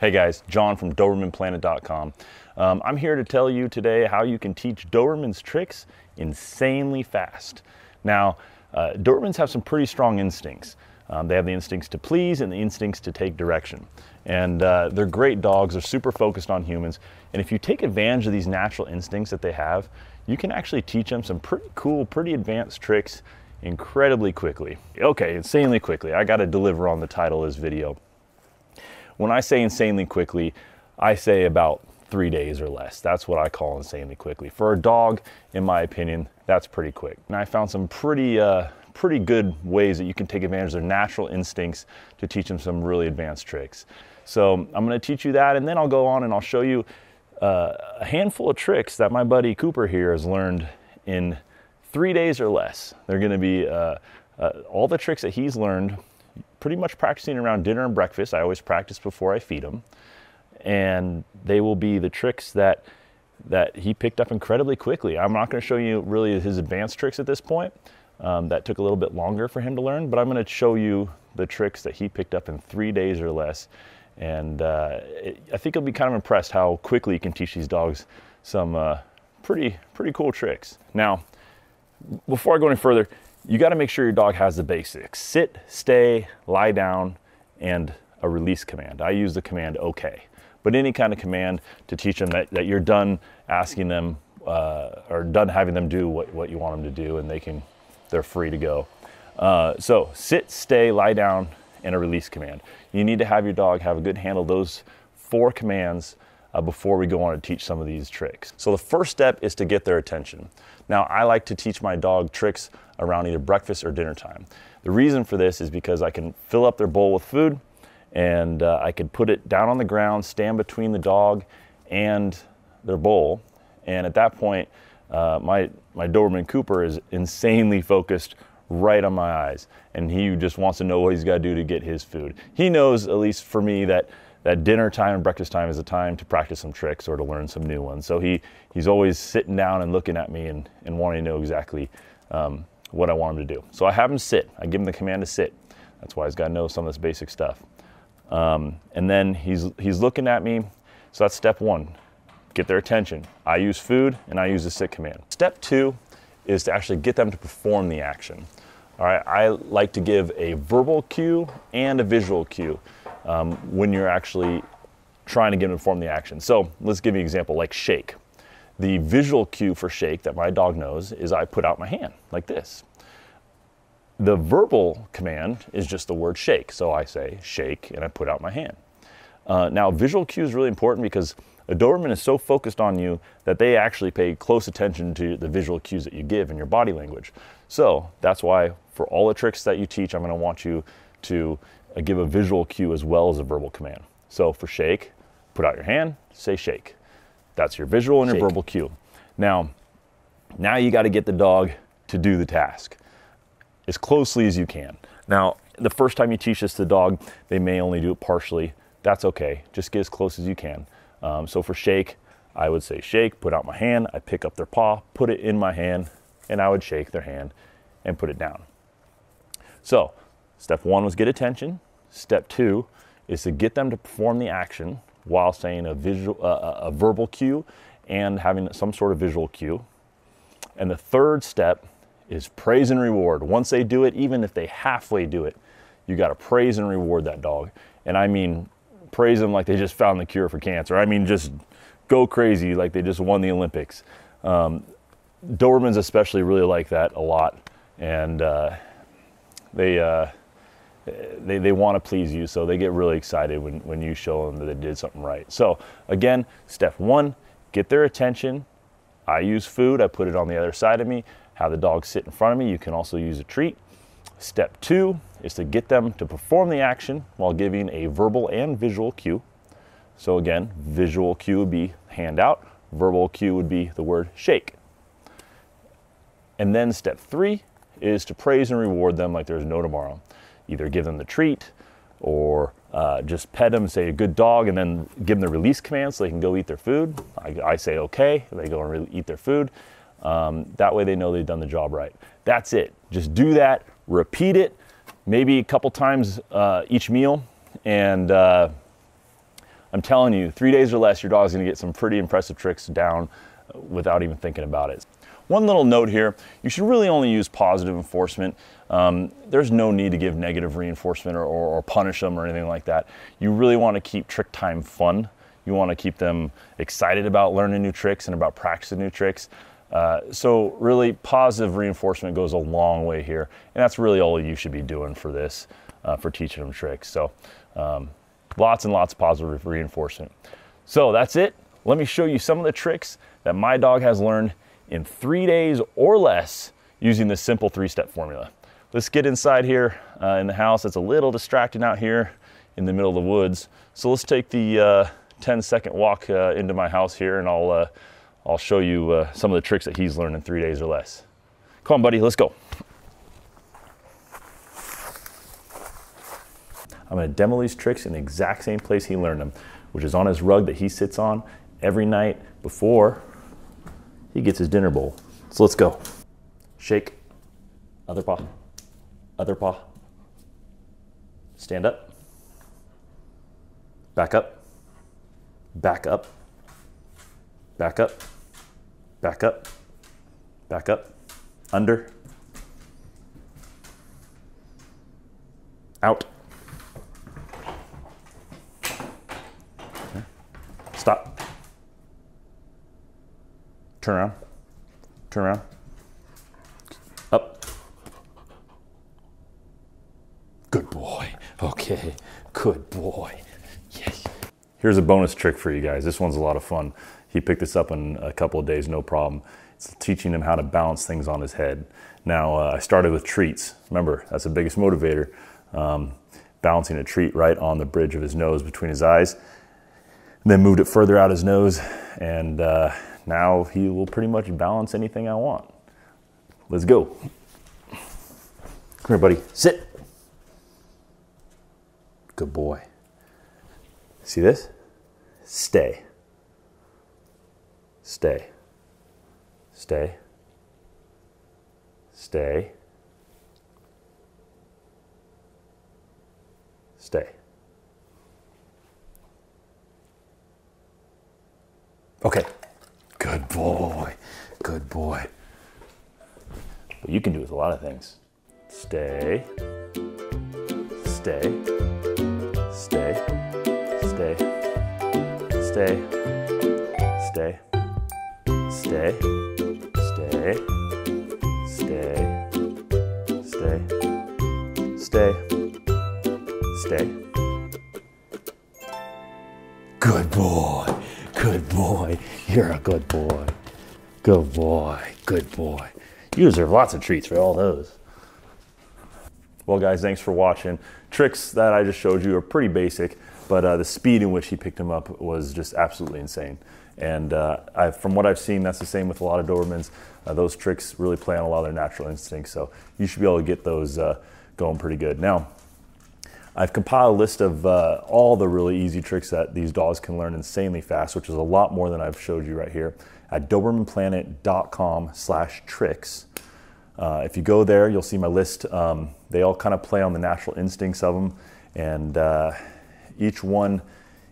Hey guys, John from DobermanPlanet.com. I'm here to tell you today how you can teach Dobermans tricks insanely fast. Now, Dobermans have some pretty strong instincts. They have the instincts to please and the instincts to take direction. And they're great dogs, they're super focused on humans. And if you take advantage of these natural instincts that they have, you can actually teach them some pretty cool, pretty advanced tricks incredibly quickly. Okay, insanely quickly. I gotta deliver on the title of this video. When I say insanely quickly, I say about 3 days or less. That's what I call insanely quickly. For a dog, in my opinion, that's pretty quick. And I found some pretty good ways that you can take advantage of their natural instincts to teach them some really advanced tricks. So I'm gonna teach you that, and then I'll go on and I'll show you a handful of tricks that my buddy Cooper here has learned in 3 days or less. They're gonna be all the tricks that he's learned pretty much practicing around dinner and breakfast. I always practice before I feed him. And they will be the tricks that he picked up incredibly quickly. I'm not gonna show you really his advanced tricks at this point. That took a little bit longer for him to learn, but I'm gonna show you the tricks that he picked up in 3 days or less. And I think you'll be kind of impressed how quickly you can teach these dogs some pretty cool tricks. Now, before I go any further, you got to make sure your dog has the basics: sit, stay, lie down, and a release command. I use the command okay, but any kind of command to teach them that you're done asking them or done having them do what you want them to do, and they're free to go. So sit, stay, lie down, and a release command. You need to have your dog have a good handle of those 4 commands before we go on to teach some of these tricks. So the first step is to get their attention. Now, I like to teach my dog tricks around either breakfast or dinner time. The reason for this is because I can fill up their bowl with food, and I can put it down on the ground, stand between the dog and their bowl. And at that point, my Doberman Cooper is insanely focused right on my eyes, and he just wants to know what he's got to do to get his food. He knows, at least for me, that dinner time and breakfast time is a time to practice some tricks or to learn some new ones. So he's always sitting down and looking at me and wanting to know exactly what I want him to do. So I have him sit. I give him the command to sit. That's why he's got to know some of this basic stuff. And then he's looking at me. So that's step 1. Get their attention. I use food and I use the sit command. Step 2 is to actually get them to perform the action. All right, I like to give a verbal cue and a visual cue when you're actually trying to get them to perform the action. So let's give you an example, like shake. The visual cue for shake that my dog knows is I put out my hand like this. The verbal command is just the word shake. So I say shake and I put out my hand. Now visual cue is really important because a Doberman is so focused on you that they actually pay close attention to the visual cues that you give in your body language. So that's why for all the tricks that you teach, I'm going to want you to give a visual cue as well as a verbal command. So for shake, put out your hand, say shake. That's your visual and your verbal cue. Now you got to get the dog to do the task as closely as you can. Now, the first time you teach this to the dog, they may only do it partially. That's okay. Just get as close as you can. So for shake, I would say shake, put out my hand, I pick up their paw, put it in my hand, and I would shake their hand and put it down. So step 1 was get attention. Step 2 is to get them to perform the action while saying a verbal cue and having some sort of visual cue. And the third step is praise and reward. Once they do it, even if they halfway do it, you got to praise and reward that dog. And I mean, praise them like they just found the cure for cancer. I mean, just go crazy like they just won the Olympics. Dobermans especially really like that a lot. And they want to please you, so they get really excited when you show them that they did something right. So again, step 1, get their attention. I use food, I put it on the other side of me, have the dog sit in front of me. You can also use a treat. Step 2 is to get them to perform the action while giving a verbal and visual cue. So again, visual cue would be hand out, verbal cue would be the word shake. And then step 3 is to praise and reward them like there's no tomorrow. Either give them the treat or just pet them, say a good dog, and then give them the release command so they can go eat their food. I say okay, they go and eat their food. That way they know they've done the job right. That's it. Just do that, repeat it, maybe a couple times each meal, and I'm telling you, 3 days or less, your dog's gonna get some pretty impressive tricks down without even thinking about it. One little note here, you should really only use positive enforcement. There's no need to give negative reinforcement or punish them or anything like that. You really want to keep trick time fun. You want to keep them excited about learning new tricks and about practicing new tricks. So really positive reinforcement goes a long way here. And that's really all you should be doing for this, for teaching them tricks. So lots and lots of positive reinforcement. So that's it. Let me show you some of the tricks that my dog has learned in 3 days or less using this simple 3-step formula. Let's get inside here in the house. It's a little distracting out here in the middle of the woods. So let's take the 10-second walk into my house here, and I'll show you some of the tricks that he's learned in 3 days or less. Come on, buddy, let's go. I'm gonna demo these tricks in the exact same place he learned them, which is on his rug that he sits on every night before he gets his dinner bowl. So let's go. Shake, other paw, other paw. Stand up, back up, back up, back up, back up, back up, under, out. Stop. Turn around. Turn around. Up. Good boy. Okay. Good boy. Yes. Here's a bonus trick for you guys. This one's a lot of fun. He picked this up in a couple of days, no problem. It's teaching him how to balance things on his head. Now, I started with treats. Remember, that's the biggest motivator. Balancing a treat right on the bridge of his nose between his eyes. Then moved it further out his nose, and now he will pretty much balance anything I want. Let's go. Come here, buddy. Sit. Good boy. See this? Stay. Stay. Stay. Stay. Stay. Okay, good boy, good boy. But you can do with a lot of things. Stay, stay, stay, stay, stay, stay, stay, stay, stay, stay, stay. Good boy. Good boy. You're a good boy. Good boy. Good boy. You deserve lots of treats for all those. Well, guys, thanks for watching. Tricks that I just showed you are pretty basic, but the speed in which he picked them up was just absolutely insane. And from what I've seen, that's the same with a lot of Dobermans. Those tricks really play on a lot of their natural instincts, so you should be able to get those going pretty good. Now, I've compiled a list of all the really easy tricks that these dogs can learn insanely fast, which is a lot more than I've showed you right here at dobermanplanet.com/tricks. If you go there, you'll see my list. They all kind of play on the natural instincts of them, and each one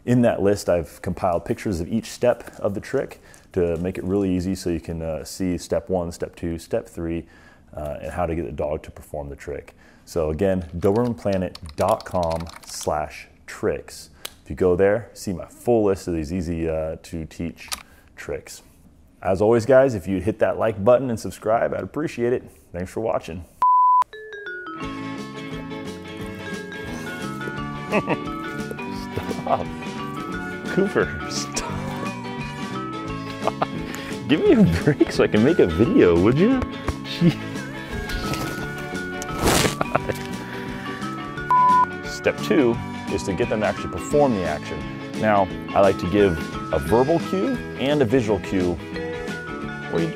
in that list, I've compiled pictures of each step of the trick to make it really easy so you can see step 1, step 2, step 3, and how to get the dog to perform the trick. So again, dobermanplanet.com/tricks. If you go there, see my full list of these easy to teach tricks. As always, guys, if you'd hit that like button and subscribe, I'd appreciate it. Thanks for watching. Stop. Cooper, stop. Stop. Give me a break so I can make a video, would you? Jeez. Step 2 is to get them to actually perform the action. Now, I like to give a verbal cue and a visual cue where you